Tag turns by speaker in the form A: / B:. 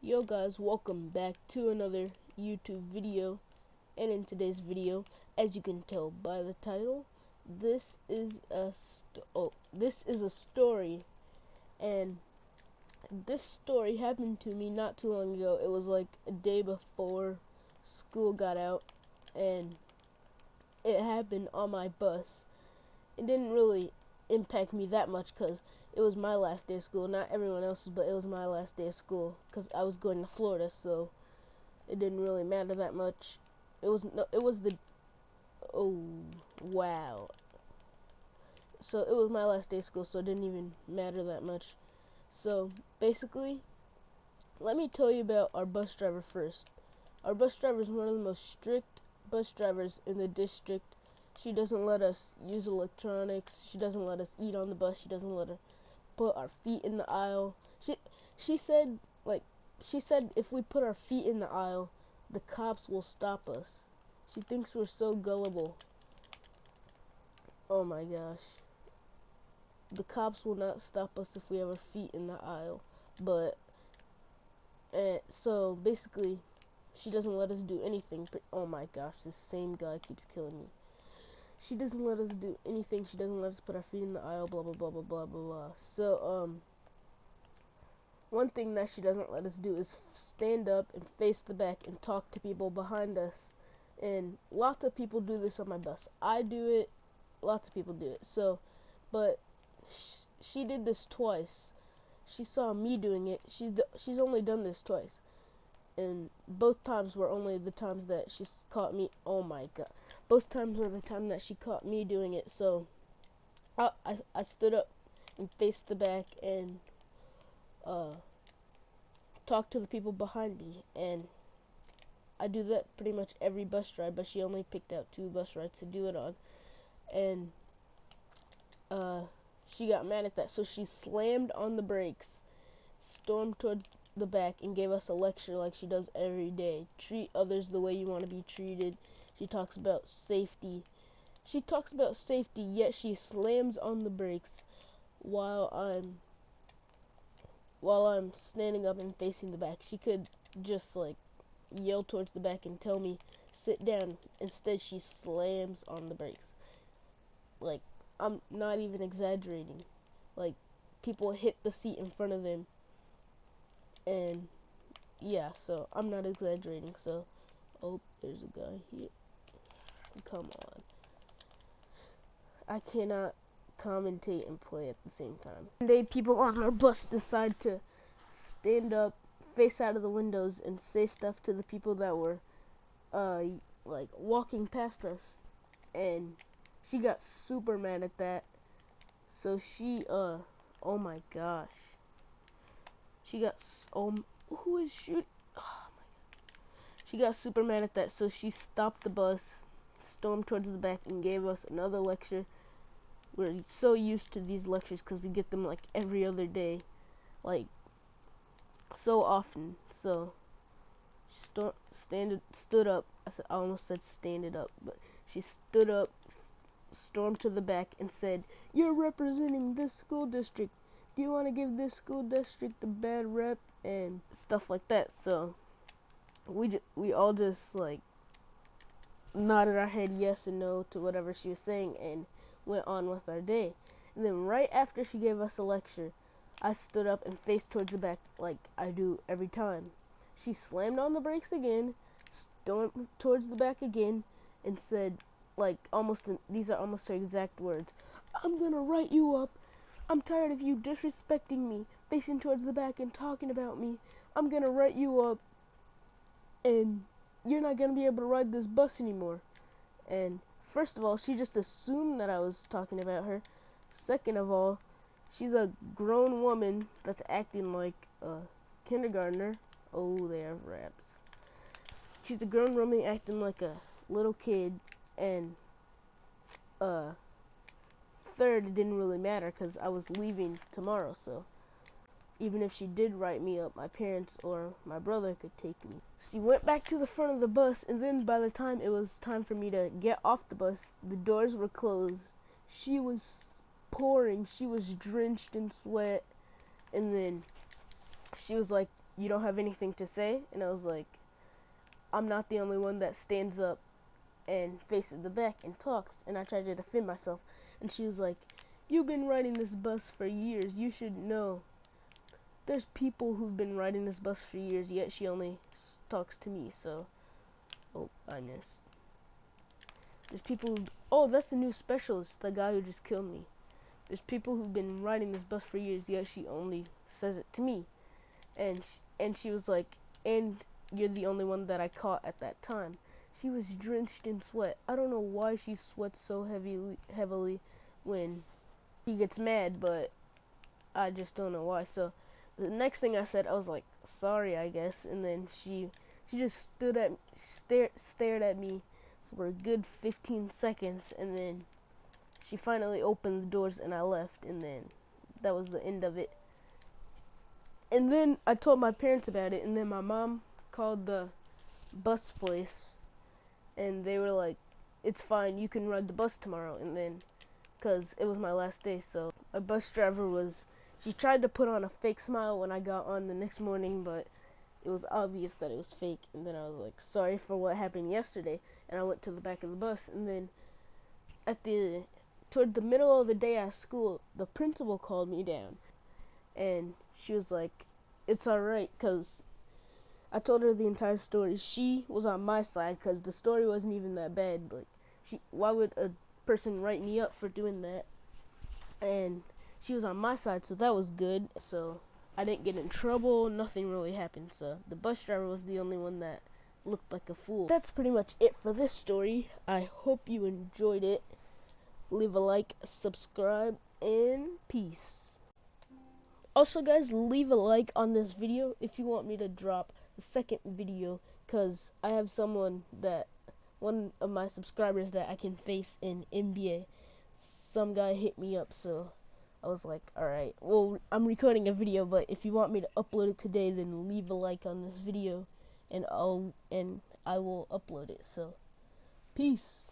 A: Yo guys, welcome back to another YouTube video. And in today's video, as you can tell by the title, this is a story. And this story happened to me not too long ago. It was like a day before school got out, and it happened on my bus. It didn't really impact me that much because it was my last day of school, not everyone else's, but it was my last day of school because I was going to Florida, so it didn't really matter that much. It was the oh wow. So it was my last day of school, so it didn't even matter that much. So basically, let me tell you about our bus driver first. Our bus driver is one of the most strict bus drivers in the district. She doesn't let us use electronics. She doesn't let us eat on the bus. She doesn't let us put our feet in the aisle. She said if we put our feet in the aisle, the cops will stop us. She thinks we're so gullible. Oh my gosh. The cops will not stop us if we have our feet in the aisle. But so basically, she doesn't let us do anything. Oh my gosh, this same guy keeps killing me. She doesn't let us do anything. She doesn't let us put our feet in the aisle. Blah blah blah blah blah blah blah. So one thing that she doesn't let us do is stand up and face the back and talk to people behind us. And lots of people do this on my bus. I do it. Lots of people do it. So, but she did this twice. She saw me doing it. She's only done this twice. And both times were only the times that she caught me. Oh my god. Both times were the time that she caught me doing it. So, I stood up and faced the back and talk to the people behind me, and I do that pretty much every bus ride, but she only picked out 2 bus rides to do it on, and she got mad at that, so she slammed on the brakes, stormed towards the back, and gave us a lecture like she does every day. Treat others the way you want to be treated. She talks about safety. Yet she slams on the brakes while I'm standing up and facing the back. She could just like yell towards the back and tell me sit down. Instead, she slams on the brakes. Like, I'm not even exaggerating. Like, people hit the seat in front of them, and yeah, so I'm not exaggerating. So, oh, there's a guy here. Come on. I cannot commentate and play at the same time. One day, people on our bus decide to stand up, face out of the windows, and say stuff to the people that were like walking past us, and she got super mad at that. So she oh my gosh, she got who is shooting? Oh my god. She got super mad at that, so she stopped the bus, stormed towards the back, and gave us another lecture. We're so used to these lectures because we get them like every other day, like so often. So stood up. I almost said standed up, but she stood up, stormed to the back, and said, "You're representing this school district. Do you want to give this school district a bad rep?" and stuff like that. So we all just like nodded our head yes and no to whatever she was saying and went on with our day. And then right after she gave us a lecture, I stood up and faced towards the back like I do every time. She slammed on the brakes again, stormed towards the back again, and said, like, these are almost her exact words, "I'm gonna write you up. I'm tired of you disrespecting me, facing towards the back and talking about me. I'm gonna write you up, and you're not gonna be able to ride this bus anymore." And first of all, she just assumed that I was talking about her. Second of all, she's a grown woman that's acting like a kindergartner. Oh, they have raps. She's a grown woman acting like a little kid. And third, it didn't really matter because I was leaving tomorrow. So even if she did write me up, my parents or my brother could take me. She went back to the front of the bus, and then by the time it was time for me to get off the bus, the doors were closed. She was pouring. She was drenched in sweat. And then she was like, you don't have anything to say? And I was like, I'm not the only one that stands up and faces the back and talks. And I tried to defend myself. And she was like, you've been riding this bus for years. You should know. There's people who've been riding this bus for years, yet she only talks to me. So, oh, I missed. There's people who, oh, that's the new specialist, the guy who just killed me. There's people who've been riding this bus for years, yet she only says it to me. And she was like, and you're the only one that I caught at that time. She was drenched in sweat. I don't know why she sweats so heavily when he gets mad, but I just don't know why. So the next thing I said, I was like, sorry, I guess. And then she just stared at me for a good 15 seconds, and then she finally opened the doors and I left, and then that was the end of it. And then I told my parents about it, and then my mom called the bus place, and they were like, it's fine, you can ride the bus tomorrow. And then, because it was my last day, so a bus driver she tried to put on a fake smile when I got on the next morning, but it was obvious that it was fake. And then I was like, sorry for what happened yesterday, and I went to the back of the bus. And then toward the middle of the day at school, the principal called me down, and she was like, it's alright, because I told her the entire story. She was on my side, because the story wasn't even that bad. Like, why would a person write me up for doing that? And she was on my side, so that was good. So I didn't get in trouble, nothing really happened. So the bus driver was the only one that looked like a fool. That's pretty much it for this story. I hope you enjoyed it. Leave a like, subscribe, and peace. Also, guys, leave a like on this video if you want me to drop the second video, because I have one of my subscribers that I can face in NBA. Some guy hit me up, so I was like, alright, well, I'm recording a video, but if you want me to upload it today, then leave a like on this video, and I will upload it. So, peace.